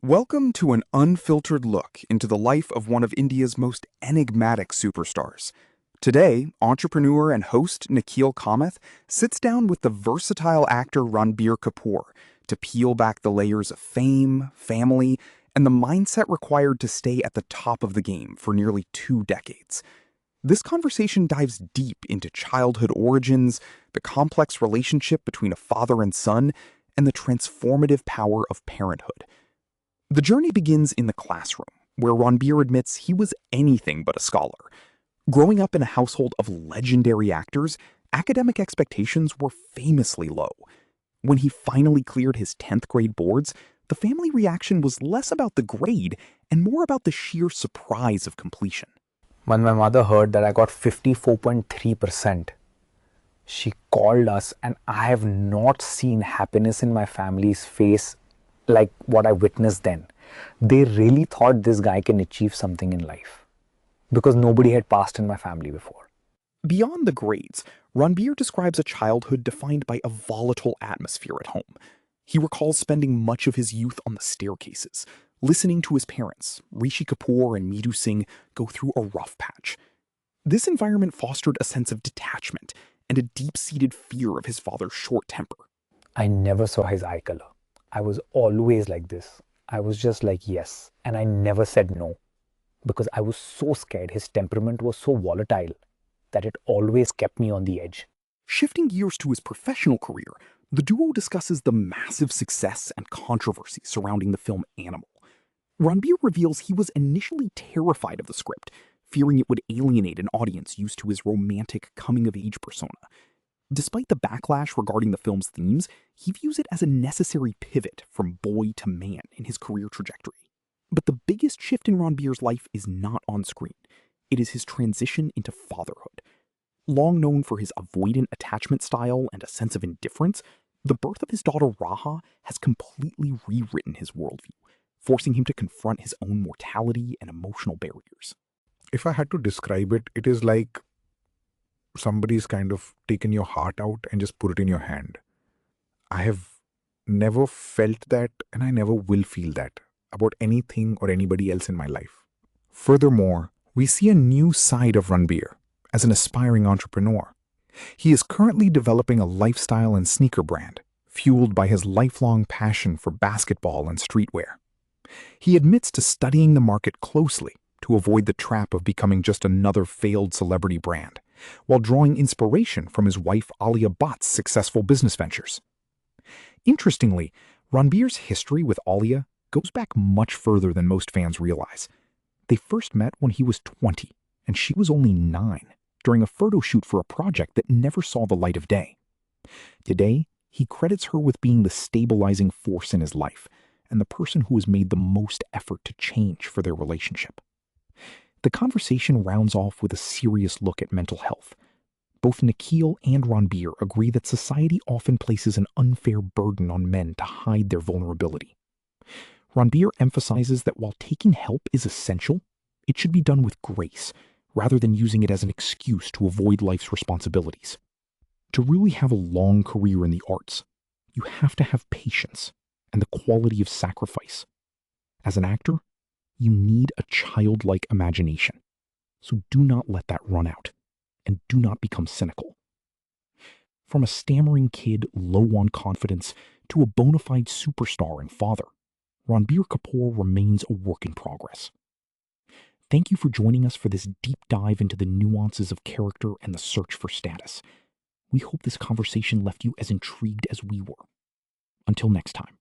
Welcome to an unfiltered look into the life of one of India's most enigmatic superstars. Today, entrepreneur and host Nikhil Kamath sits down with the versatile actor Ranbir Kapoor to peel back the layers of fame, family, and the mindset required to stay at the top of the game for nearly 2 decades. This conversation dives deep into childhood origins, the complex relationship between a father and son, and the transformative power of parenthood. The journey begins in the classroom, where Ranbir admits he was anything but a scholar. Growing up in a household of legendary actors, academic expectations were famously low. When he finally cleared his 10th grade boards, the family reaction was less about the grade and more about the sheer surprise of completion. When my mother heard that I got 54.3%, she called us, and I have not seen happiness in my family's face like what I witnessed then. They really thought this guy can achieve something in life because nobody had passed in my family before. Beyond the grades, Ranbir describes a childhood defined by a volatile atmosphere at home. He recalls spending much of his youth on the staircases, listening to his parents, Rishi Kapoor and Neetu Singh, go through a rough patch. This environment fostered a sense of detachment and a deep-seated fear of his father's short temper. I never saw his eye color. I was always like this. I was just like yes, and I never said no because I was so scared. His temperament was so volatile that it always kept me on the edge. Shifting gears to his professional career, the duo discusses the massive success and controversy surrounding the film Animal. Ranbir reveals he was initially terrified of the script, fearing it would alienate an audience used to his romantic coming-of-age persona. Despite the backlash regarding the film's themes, he views it as a necessary pivot from boy to man in his career trajectory. But the biggest shift in Ranbir's life is not on screen. It is his transition into fatherhood. Long known for his avoidant attachment style and a sense of indifference, the birth of his daughter Raha has completely rewritten his worldview, forcing him to confront his own mortality and emotional barriers. If I had to describe it, it is like somebody's kind of taken your heart out and just put it in your hand. I have never felt that, and I never will feel that about anything or anybody else in my life. Furthermore, we see a new side of Ranbir as an aspiring entrepreneur. He is currently developing a lifestyle and sneaker brand, fueled by his lifelong passion for basketball and streetwear. He admits to studying the market closely to avoid the trap of becoming just another failed celebrity brand, while drawing inspiration from his wife Alia Bhatts' successful business ventures. Interestingly, Ranbir's history with Alia goes back much further than most fans realize. They first met when he was 20, and she was only 9, during a photoshoot for a project that never saw the light of day. Today, he credits her with being the stabilizing force in his life, and the person who has made the most effort to change for their relationship. The conversation rounds off with a serious look at mental health. Both Nikhil and Ranbir agree that society often places an unfair burden on men to hide their vulnerability. Ranbir emphasizes that while taking help is essential, it should be done with grace, rather than using it as an excuse to avoid life's responsibilities. To really have a long career in the arts, you have to have patience and the quality of sacrifice. As an actor, you need a childlike imagination, so do not let that run out, and do not become cynical. From a stammering kid low on confidence to a bona fide superstar and father, Ranbir Kapoor remains a work in progress. Thank you for joining us for this deep dive into the nuances of character and the search for status. We hope this conversation left you as intrigued as we were. Until next time.